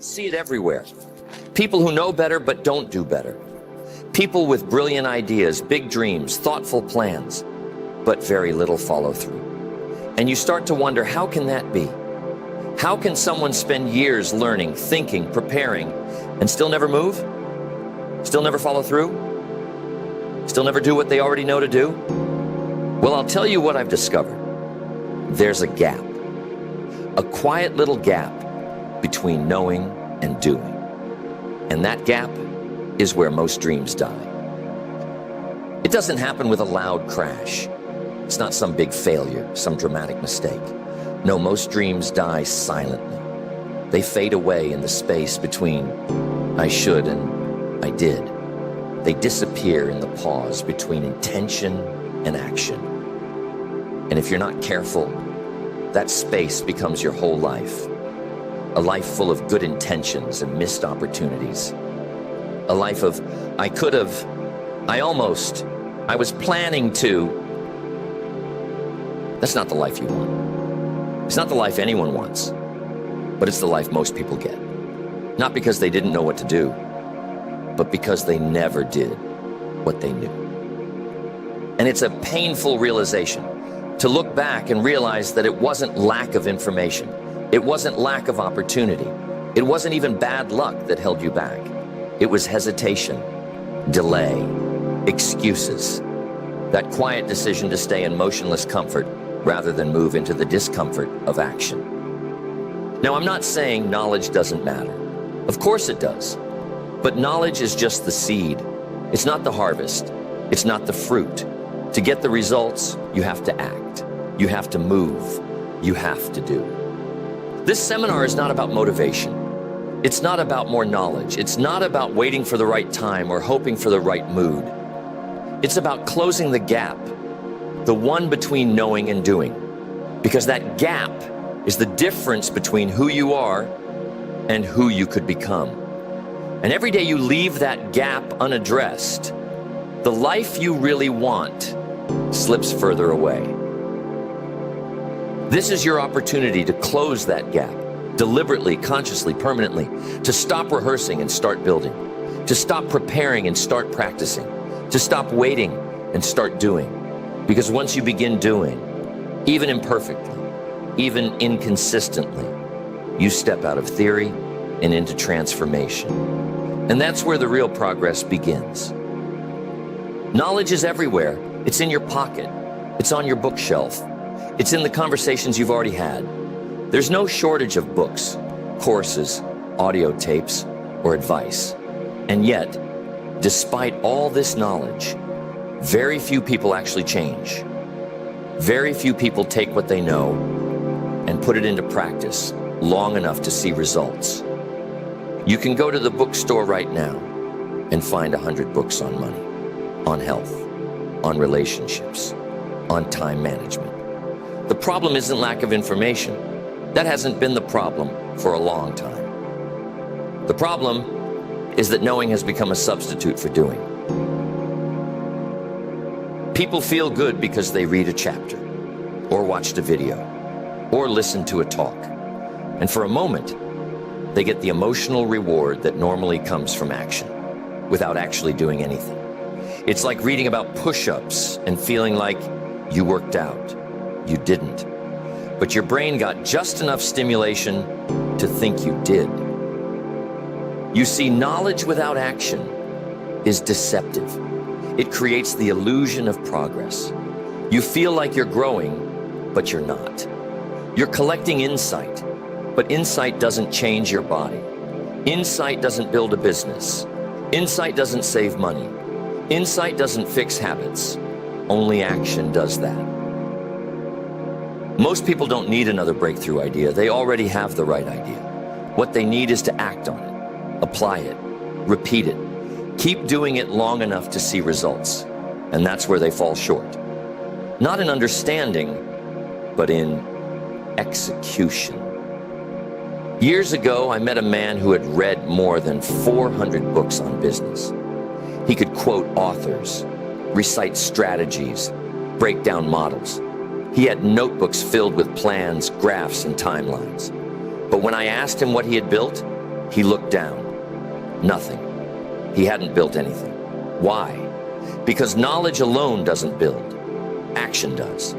See it everywhere. People who know better but don't do better. People with brilliant ideas, big dreams, thoughtful plans, but very little follow through. And you start to wonder, how can that be? How can someone spend years learning, thinking, preparing, and still never move? Still never follow through? Still never do what they already know to do? Well, I'll tell you what I've discovered. There's a gap. A quiet little gap between knowing and doing. And that gap is where most dreams die. It doesn't happen with a loud crash. It's not some big failure, some dramatic mistake. No, most dreams die silently. They fade away in the space between I should and I did. They disappear in the pause between intention and action. And if you're not careful, that space becomes your whole life. A life full of good intentions and missed opportunities. A life of, I could have, I almost, I was planning to. That's not the life you want. It's not the life anyone wants, but it's the life most people get. Not because they didn't know what to do, but because they never did what they knew. And it's a painful realization to look back and realize that it wasn't lack of information. It wasn't lack of opportunity. It wasn't even bad luck that held you back. It was hesitation, delay, excuses. That quiet decision to stay in motionless comfort rather than move into the discomfort of action. Now, I'm not saying knowledge doesn't matter. Of course it does. But knowledge is just the seed. It's not the harvest. It's not the fruit. To get the results, you have to act. You have to move. You have to do. This seminar is not about motivation. It's not about more knowledge. It's not about waiting for the right time or hoping for the right mood. It's about closing the gap, the one between knowing and doing. Because that gap is the difference between who you are and who you could become. And every day you leave that gap unaddressed, the life you really want slips further away. This is your opportunity to close that gap, deliberately, consciously, permanently, to stop rehearsing and start building, to stop preparing and start practicing, to stop waiting and start doing. Because once you begin doing, even imperfectly, even inconsistently, you step out of theory and into transformation. And that's where the real progress begins. Knowledge is everywhere. It's in your pocket. It's on your bookshelf. It's in the conversations you've already had. There's no shortage of books, courses, audio tapes, or advice. And yet, despite all this knowledge, very few people actually change. Very few people take what they know and put it into practice long enough to see results. You can go to the bookstore right now and find 100 books on money, on health, on relationships, on time management. The problem isn't lack of information. That hasn't been the problem for a long time. The problem is that knowing has become a substitute for doing. People feel good because they read a chapter, or watched a video, or listened to a talk. And for a moment, they get the emotional reward that normally comes from action, without actually doing anything. It's like reading about push-ups and feeling like you worked out. You didn't. But your brain got just enough stimulation to think you did. You see, knowledge without action is deceptive. It creates the illusion of progress. You feel like you're growing, but you're not. You're collecting insight, but insight doesn't change your body. Insight doesn't build a business. Insight doesn't save money. Insight doesn't fix habits. Only action does that. Most people don't need another breakthrough idea. They already have the right idea. What they need is to act on it, apply it, repeat it. Keep doing it long enough to see results. And that's where they fall short. Not in understanding, but in execution. Years ago, I met a man who had read more than 400 books on business. He could quote authors, recite strategies, break down models. He had notebooks filled with plans, graphs, and timelines. But when I asked him what he had built, He looked down. Nothing. He hadn't built anything. Why? Because knowledge alone doesn't build. Action does.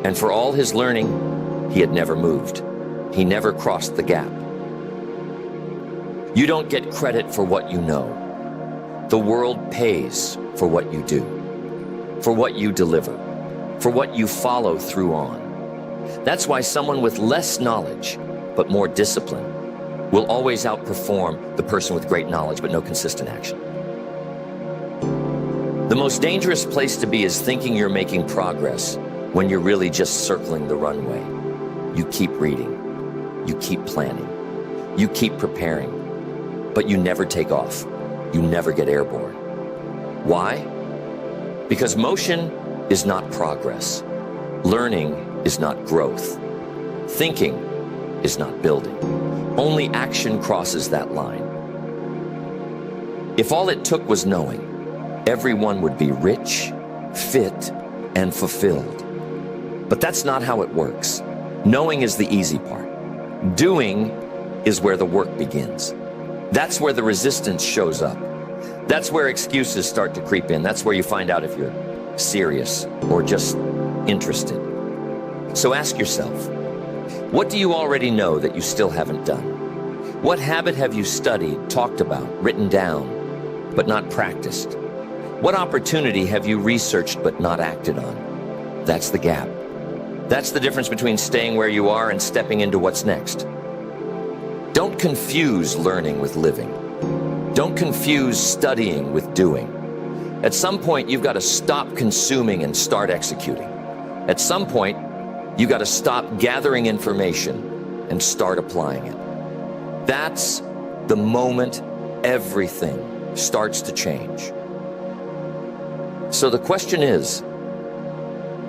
And for all his learning, he had never moved. He never crossed the gap. You don't get credit for what you know. The world pays for what you do, for what you deliver, for what you follow through on. That's why someone with less knowledge, but more discipline, will always outperform the person with great knowledge, but no consistent action. The most dangerous place to be is thinking you're making progress when you're really just circling the runway. You keep reading, you keep planning, you keep preparing, but you never take off. You never get airborne. Why? Because motion is not progress. Learning is not growth. Thinking is not building. Only action crosses that line. If all it took was knowing, everyone would be rich, fit, and fulfilled. But that's not how it works. Knowing is the easy part. Doing is where the work begins. That's where the resistance shows up. That's where excuses start to creep in. That's where you find out if you're serious or just interested. So ask yourself, what do you already know that you still haven't done? What habit have you studied, talked about, written down, but not practiced? What opportunity have you researched but not acted on? That's the gap. That's the difference between staying where you are and stepping into what's next. Don't confuse learning with living. Don't confuse studying with doing. At some point, you've got to stop consuming and start executing. At some point, you've got to stop gathering information and start applying it. That's the moment everything starts to change. So the question is,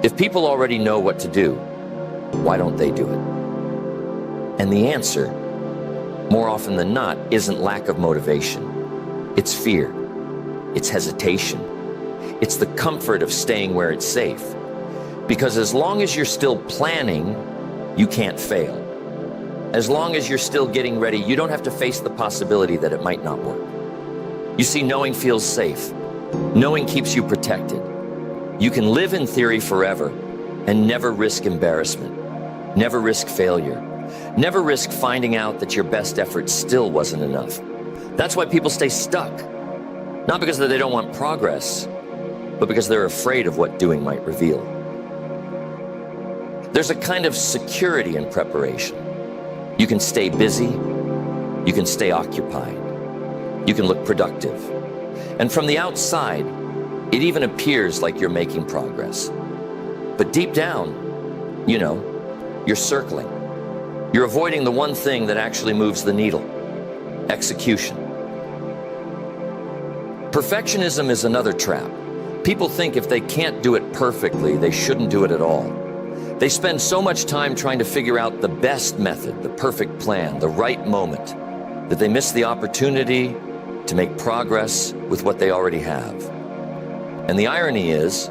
if people already know what to do, why don't they do it? And the answer, more often than not, isn't lack of motivation. It's fear. It's hesitation. It's the comfort of staying where it's safe. Because as long as you're still planning, you can't fail. As long as you're still getting ready, you don't have to face the possibility that it might not work. You see, knowing feels safe. Knowing keeps you protected. You can live in theory forever and never risk embarrassment, never risk failure, never risk finding out that your best effort still wasn't enough. That's why people stay stuck. Not because they don't want progress, but because they're afraid of what doing might reveal. There's a kind of security in preparation. You can stay busy, you can stay occupied, you can look productive. And from the outside, it even appears like you're making progress. But deep down, you know, you're circling. You're avoiding the one thing that actually moves the needle: execution. Perfectionism is another trap. People think if they can't do it perfectly, they shouldn't do it at all. They spend so much time trying to figure out the best method, the perfect plan, the right moment, that they miss the opportunity to make progress with what they already have. And the irony is,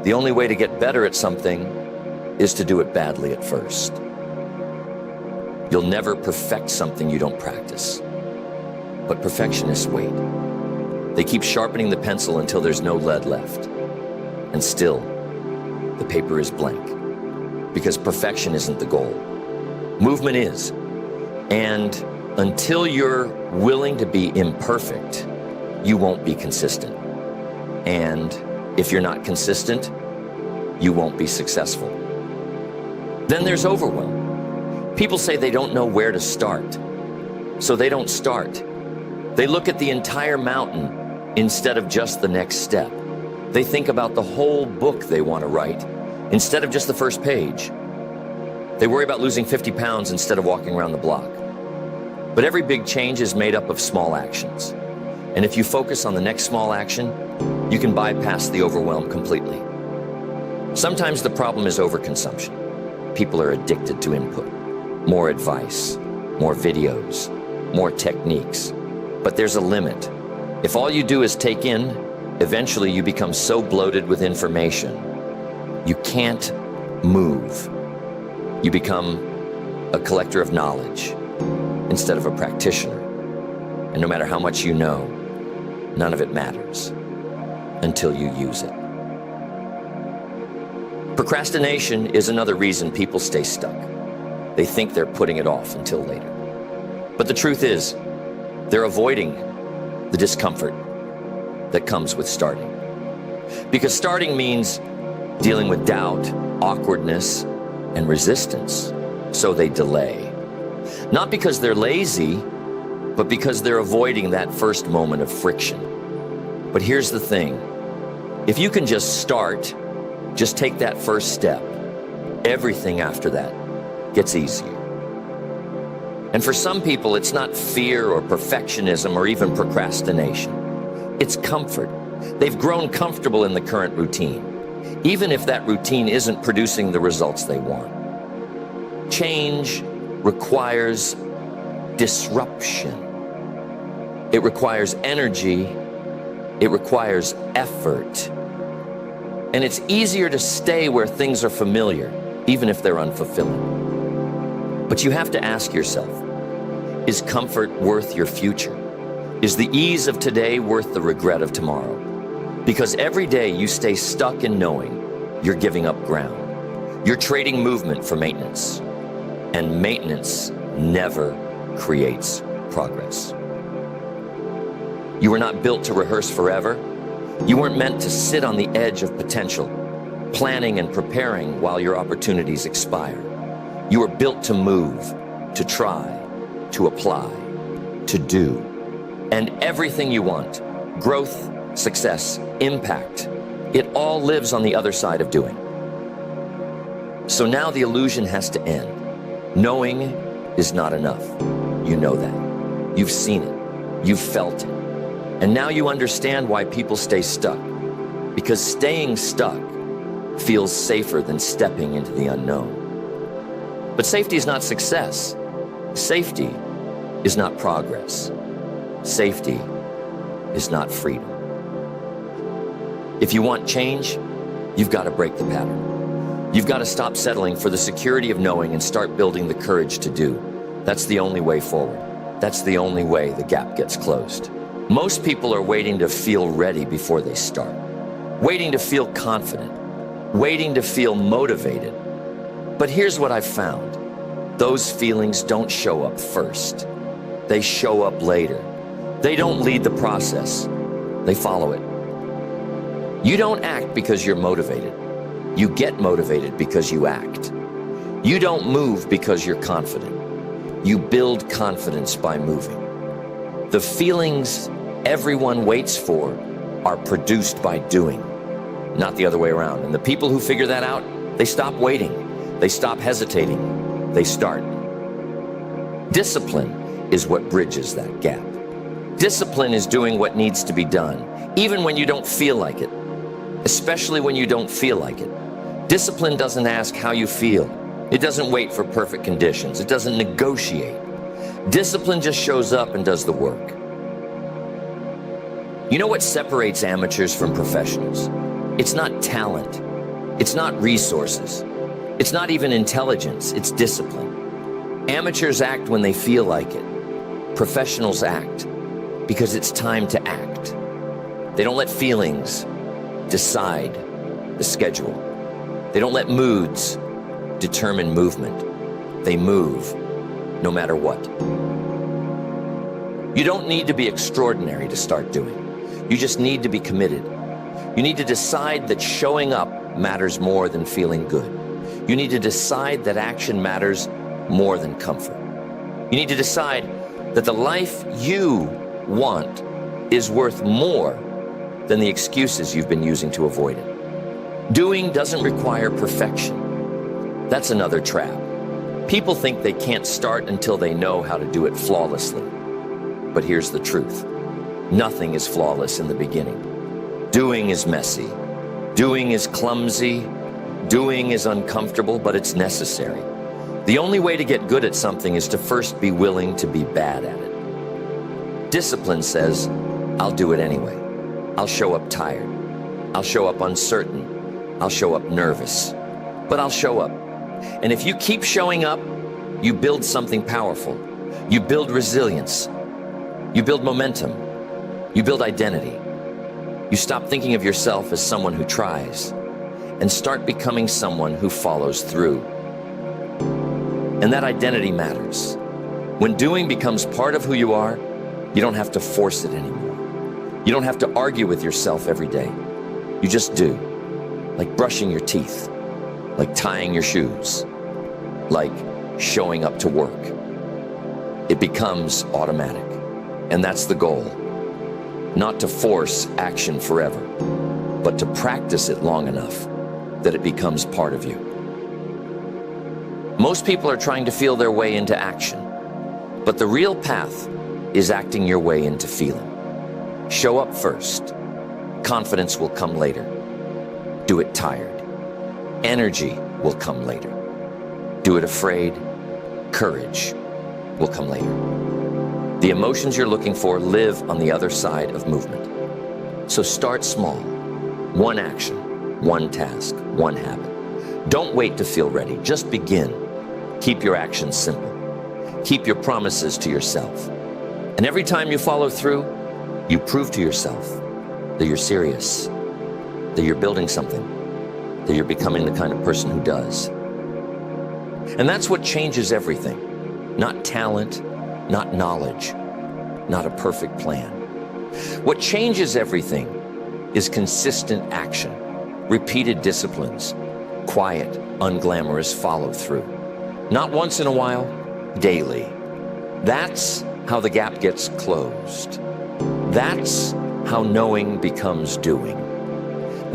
the only way to get better at something is to do it badly at first. You'll never perfect something you don't practice. But perfectionists wait. They keep sharpening the pencil until there's no lead left. And still, the paper is blank. Because perfection isn't the goal. Movement is. And until you're willing to be imperfect, you won't be consistent. And if you're not consistent, you won't be successful. Then there's overwhelm. People say they don't know where to start, so they don't start. They look at the entire mountain instead of just the next step. They think about the whole book they want to write instead of just the first page. They worry about losing 50 pounds instead of walking around the block. But every big change is made up of small actions. And if you focus on the next small action, you can bypass the overwhelm completely. Sometimes the problem is overconsumption. People are addicted to input. More advice, more videos, more techniques. But there's a limit. If all you do is take in, eventually you become so bloated with information, you can't move. You become a collector of knowledge instead of a practitioner. And no matter how much you know, none of it matters until you use it. Procrastination is another reason people stay stuck. They think they're putting it off until later. But the truth is, they're avoiding the discomfort that comes with starting. Because starting means dealing with doubt, awkwardness, and resistance. So they delay. Not because they're lazy, but because they're avoiding that first moment of friction. But here's the thing. If you can just start, just take that first step, everything after that gets easier. And for some people, it's not fear or perfectionism or even procrastination. It's comfort. They've grown comfortable in the current routine, even if that routine isn't producing the results they want. Change requires disruption. It requires energy. It requires effort. And it's easier to stay where things are familiar, even if they're unfulfilling. But you have to ask yourself, is comfort worth your future? Is the ease of today worth the regret of tomorrow? Because every day you stay stuck in knowing you're giving up ground. You're trading movement for maintenance. And maintenance never creates progress. You were not built to rehearse forever. You weren't meant to sit on the edge of potential, planning and preparing while your opportunities expire. You were built to move, to try, to apply, to do. And everything you want, growth, success, impact, it all lives on the other side of doing. So now the illusion has to end. Knowing is not enough. You know that. You've seen it. You've felt it. And now you understand why people stay stuck. Because staying stuck feels safer than stepping into the unknown. But safety is not success. Safety is not progress. Safety is not freedom. If you want change, you've got to break the pattern. You've got to stop settling for the security of knowing and start building the courage to do. That's the only way forward. That's the only way the gap gets closed. Most people are waiting to feel ready before they start. Waiting to feel confident. Waiting to feel motivated. But here's what I've found. Those feelings don't show up first. They show up later. They don't lead the process. They follow it. You don't act because you're motivated. You get motivated because you act. You don't move because you're confident. You build confidence by moving. The feelings everyone waits for are produced by doing, not the other way around. And the people who figure that out, they stop waiting. They stop hesitating. They start. Discipline is what bridges that gap. Discipline is doing what needs to be done, even when you don't feel like it, especially when you don't feel like it. Discipline doesn't ask how you feel. It doesn't wait for perfect conditions. It doesn't negotiate. Discipline just shows up and does the work. You know what separates amateurs from professionals? It's not talent. It's not resources. It's not even intelligence. It's discipline. Amateurs act when they feel like it. Professionals act because it's time to act. They don't let feelings decide the schedule. They don't let moods determine movement. They move no matter what. You don't need to be extraordinary to start doing. You just need to be committed. You need to decide that showing up matters more than feeling good. You need to decide that action matters more than comfort. You need to decide that the life you want is worth more than the excuses you've been using to avoid it. Doing doesn't require perfection. That's another trap. People think they can't start until they know how to do it flawlessly. But here's the truth. Nothing is flawless in the beginning. Doing is messy. Doing is clumsy. Doing is uncomfortable, but it's necessary. The only way to get good at something is to first be willing to be bad at it. Discipline says, I'll do it anyway. I'll show up tired. I'll show up uncertain. I'll show up nervous. But I'll show up. And if you keep showing up, you build something powerful. You build resilience. You build momentum. You build identity. You stop thinking of yourself as someone who tries and start becoming someone who follows through. And that identity matters. When doing becomes part of who you are, you don't have to force it anymore. You don't have to argue with yourself every day. You just do. Like brushing your teeth, like tying your shoes, like showing up to work. It becomes automatic. And that's the goal. Not to force action forever, but to practice it long enough that it becomes part of you. Most people are trying to feel their way into action, but the real path is acting your way into feeling. Show up first. Confidence will come later. Do it tired. Energy will come later. Do it afraid. Courage will come later. The emotions you're looking for live on the other side of movement. So start small. One action, one task, one habit. Don't wait to feel ready. Just begin. Keep your actions simple. Keep your promises to yourself. And every time you follow through, you prove to yourself that you're serious, that you're building something, that you're becoming the kind of person who does. And that's what changes everything. Not talent, not knowledge, not a perfect plan. What changes everything is consistent action, repeated disciplines, quiet, unglamorous follow-through. Not once in a while, daily. That's how the gap gets closed. That's how knowing becomes doing.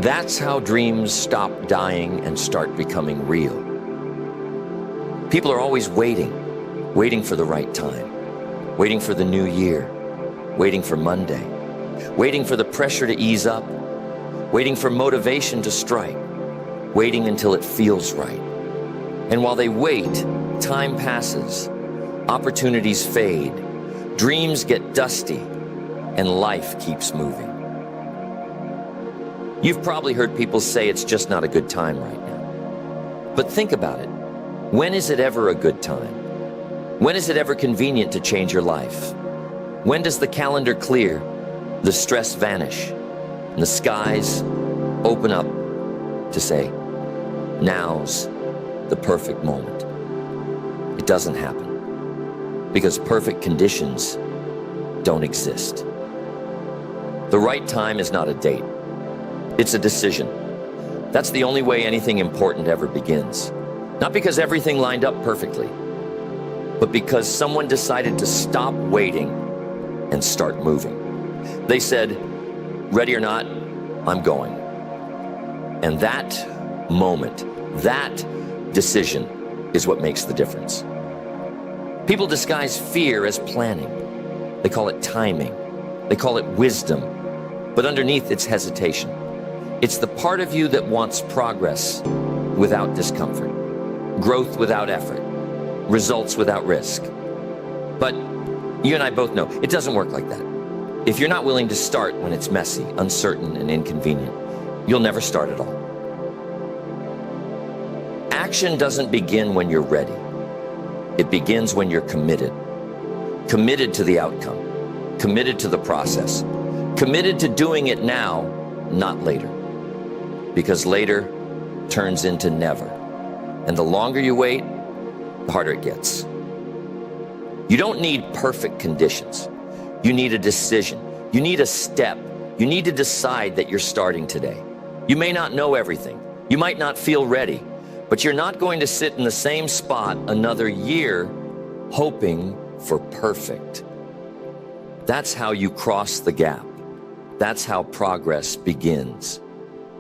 That's how dreams stop dying and start becoming real. People are always waiting for the right time, waiting for the new year, waiting for Monday, waiting for the pressure to ease up, waiting for motivation to strike, waiting until it feels right. And while they wait, time passes, opportunities fade, dreams get dusty, and life keeps moving. You've probably heard people say it's just not a good time right now. But think about it. When is it ever a good time? When is it ever convenient to change your life? When does the calendar clear, the stress vanish, and the skies open up to say, now's the perfect moment? It doesn't happen because perfect conditions don't exist. The right time is not a date. It's a decision. That's the only way anything important ever begins. Not because everything lined up perfectly, but because someone decided to stop waiting and start moving. They said, ready or not, I'm going. And that moment, that decision is what makes the difference. People disguise fear as planning. They call it timing. They call it wisdom. But underneath, it's hesitation. It's the part of you that wants progress without discomfort, growth without effort, results without risk. But you and I both know it doesn't work like that. If you're not willing to start when it's messy, uncertain, and inconvenient, you'll never start at all. Action doesn't begin when you're ready. It begins when you're committed. Committed to the outcome, committed to the process, committed to doing it now, not later. Because later turns into never. And the longer you wait, the harder it gets. You don't need perfect conditions. You need a decision. You need a step. You need to decide that you're starting today. You may not know everything. You might not feel ready, but you're not going to sit in the same spot another year hoping for perfect. That's how you cross the gap. That's how progress begins.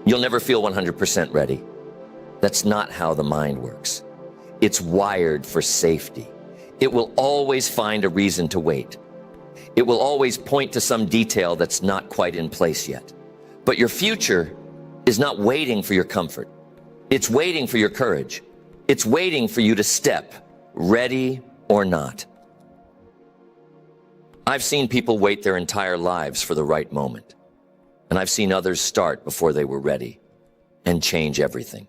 You'll never feel 100% ready. That's not how the mind works. It's wired for safety. It will always find a reason to wait. It will always point to some detail that's not quite in place yet. But your future is not waiting for your comfort. It's waiting for your courage. It's waiting for you to step, ready or not. I've seen people wait their entire lives for the right moment. And I've seen others start before they were ready and change everything.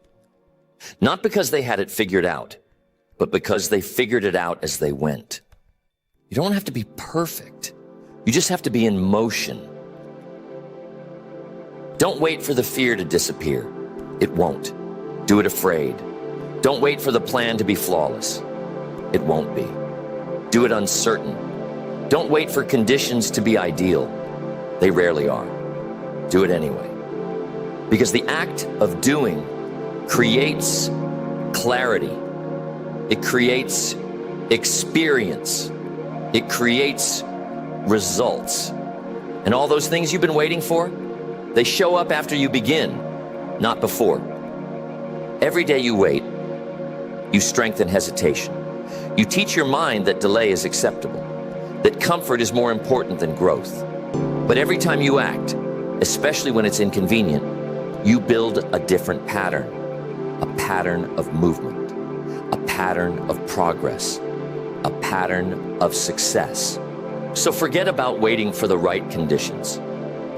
Not because they had it figured out, but because they figured it out as they went. You don't have to be perfect. You just have to be in motion. Don't wait for the fear to disappear. It won't. Do it afraid. Don't wait for the plan to be flawless. It won't be. Do it uncertain. Don't wait for conditions to be ideal. They rarely are. Do it anyway. Because the act of doing creates clarity. It creates experience. It creates results. And all those things you've been waiting for, they show up after you begin, not before. Every day you wait, you strengthen hesitation. You teach your mind that delay is acceptable, that comfort is more important than growth. But every time you act, especially when it's inconvenient, you build a different pattern, a pattern of movement, a pattern of progress, a pattern of success. So forget about waiting for the right conditions.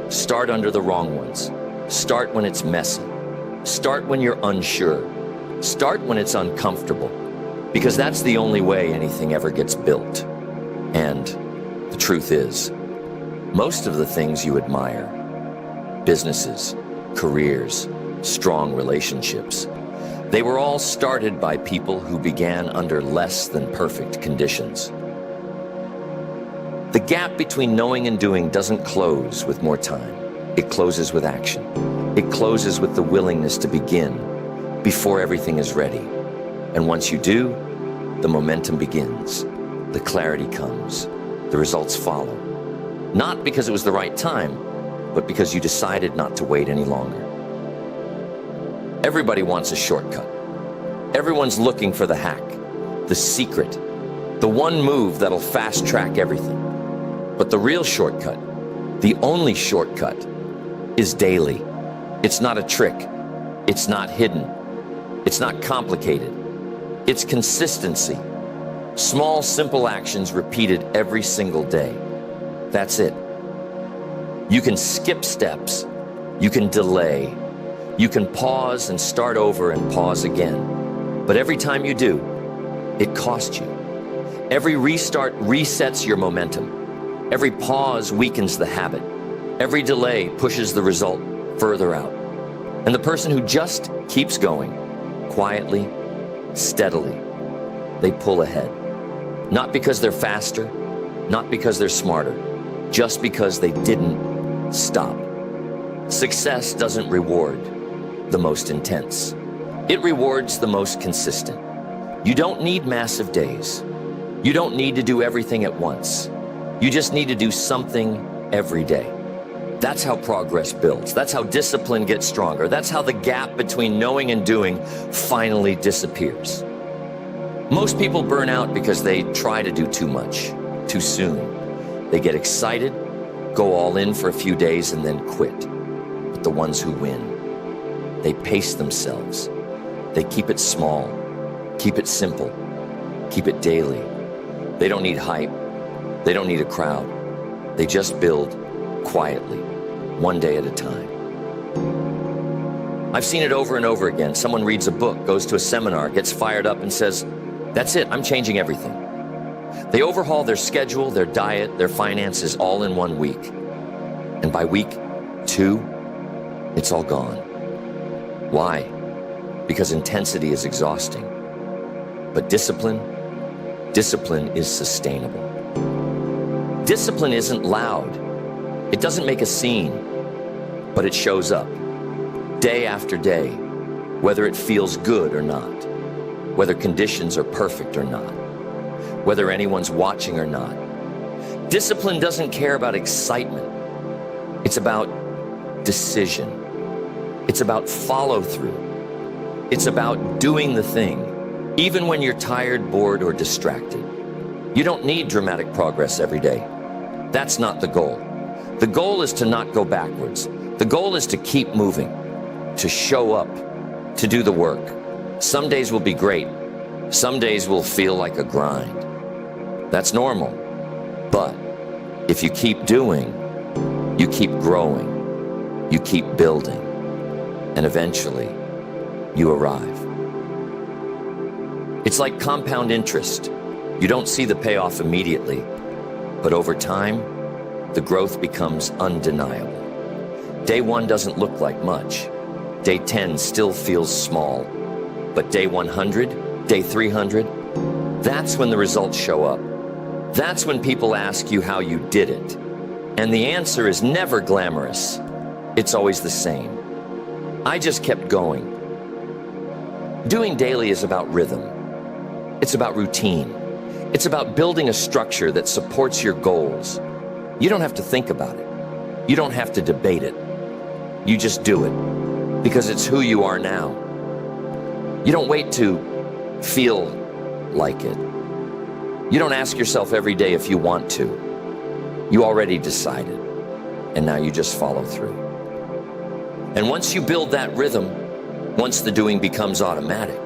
Start under the wrong ones. Start when it's messy. Start when you're unsure. Start when it's uncomfortable, because that's the only way anything ever gets built. And the truth is, most of the things you admire, businesses, careers, strong relationships, they were all started by people who began under less than perfect conditions. The gap between knowing and doing doesn't close with more time. It closes with action. It closes with the willingness to begin before everything is ready. And once you do, the momentum begins. The clarity comes. The results follow. Not because it was the right time, but because you decided not to wait any longer. Everybody wants a shortcut. Everyone's looking for the hack, the secret, the one move that'll fast-track everything. But the real shortcut, the only shortcut, is daily. It's not a trick. It's not hidden. It's not complicated. It's consistency. Small, simple actions repeated every single day. That's it. You can skip steps. You can delay. You can pause and start over and pause again. But every time you do, it costs you. Every restart resets your momentum. Every pause weakens the habit. Every delay pushes the result further out. And the person who just keeps going, quietly, steadily, they pull ahead. Not because they're faster, not because they're smarter, just because they didn't stop. Success doesn't reward the most intense. It rewards the most consistent. You don't need massive days. You don't need to do everything at once. You just need to do something every day. That's how progress builds. That's how discipline gets stronger. That's how the gap between knowing and doing finally disappears. Most people burn out because they try to do too much, too soon. They get excited, go all in for a few days, and then quit. But the ones who win, they pace themselves. They keep it small, keep it simple, keep it daily. They don't need hype. They don't need a crowd. They just build quietly, one day at a time. I've seen it over and over again. Someone reads a book, goes to a seminar, gets fired up and says, "That's it, I'm changing everything." They overhaul their schedule, their diet, their finances all in 1 week. And by week 2, it's all gone. Why? Because intensity is exhausting. But discipline is sustainable. Discipline isn't loud. It doesn't make a scene, but it shows up day after day, whether it feels good or not, whether conditions are perfect or not, whether anyone's watching or not. Discipline doesn't care about excitement. It's about decision. It's about follow through. It's about doing the thing, even when you're tired, bored, or distracted. You don't need dramatic progress every day. That's not the goal. The goal is to not go backwards. The goal is to keep moving, to show up, to do the work. Some days will be great. Some days will feel like a grind. That's normal. But if you keep doing, you keep growing, you keep building, and eventually you arrive. It's like compound interest. You don't see the payoff immediately, but over time, the growth becomes undeniable. Day 1 doesn't look like much. Day 10 still feels small. But day 100, day 300, that's when the results show up. That's when people ask you how you did it. And the answer is never glamorous. It's always the same. I just kept going. Doing daily is about rhythm. It's about routine. It's about building a structure that supports your goals. You don't have to think about it. You don't have to debate it. You just do it because it's who you are now. You don't wait to feel like it. You don't ask yourself every day if you want to. You already decided, and now you just follow through. And once you build that rhythm, once the doing becomes automatic,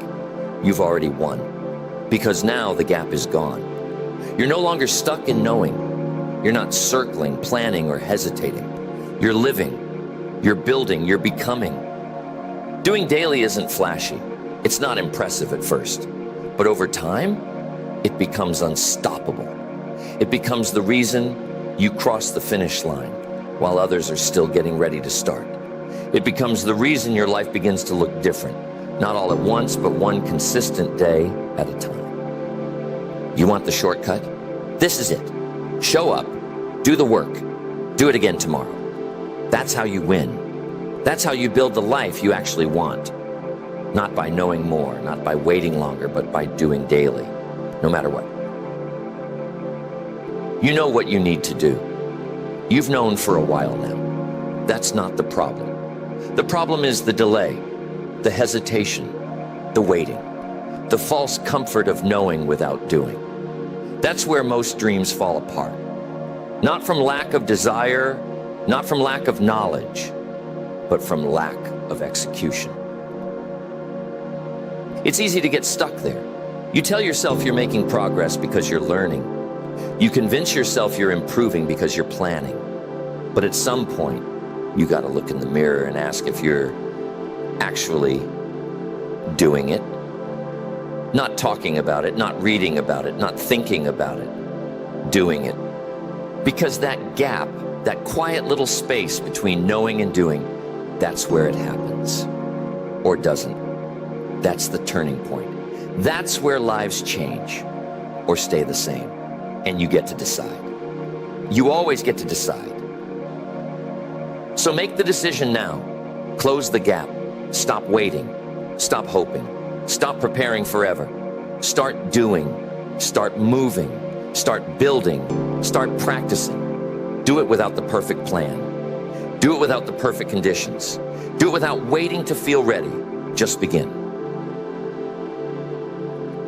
you've already won, because now the gap is gone. You're no longer stuck in knowing. You're not circling, planning, or hesitating. You're living, you're building, you're becoming. Doing daily isn't flashy. It's not impressive at first, but over time, it becomes unstoppable. It becomes the reason you cross the finish line while others are still getting ready to start. It becomes the reason your life begins to look different, not all at once, but one consistent day at a time. You want the shortcut? This is it. Show up, do the work, do it again tomorrow. That's how you win. That's how you build the life you actually want. Not by knowing more, not by waiting longer, but by doing daily, no matter what. You know what you need to do. You've known for a while now. That's not the problem. The problem is the delay, the hesitation, the waiting, the false comfort of knowing without doing. That's where most dreams fall apart. Not from lack of desire, not from lack of knowledge, but from lack of execution. It's easy to get stuck there. You tell yourself you're making progress because you're learning. You convince yourself you're improving because you're planning. But at some point, you got to look in the mirror and ask if you're actually doing it. Not talking about it, not reading about it, not thinking about it. Doing it. Because that gap, that quiet little space between knowing and doing, that's where it happens. Or doesn't. That's the turning point. That's where lives change or stay the same. And you get to decide. You always get to decide. So make the decision now. Close the gap. Stop waiting. Stop hoping. Stop preparing forever. Start doing. Start moving. Start building. Start practicing. Do it without the perfect plan. Do it without the perfect conditions. Do it without waiting to feel ready. Just begin.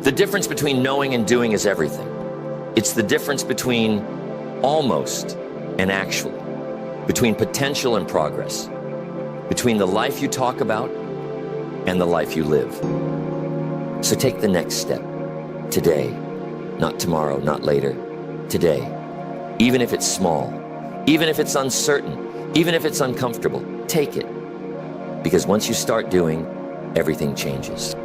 The difference between knowing and doing is everything. It's the difference between almost and actually, between potential and progress, between the life you talk about and the life you live. So take the next step, today, not tomorrow, not later, today. Even if it's small, even if it's uncertain, even if it's uncomfortable, take it. Because once you start doing, everything changes.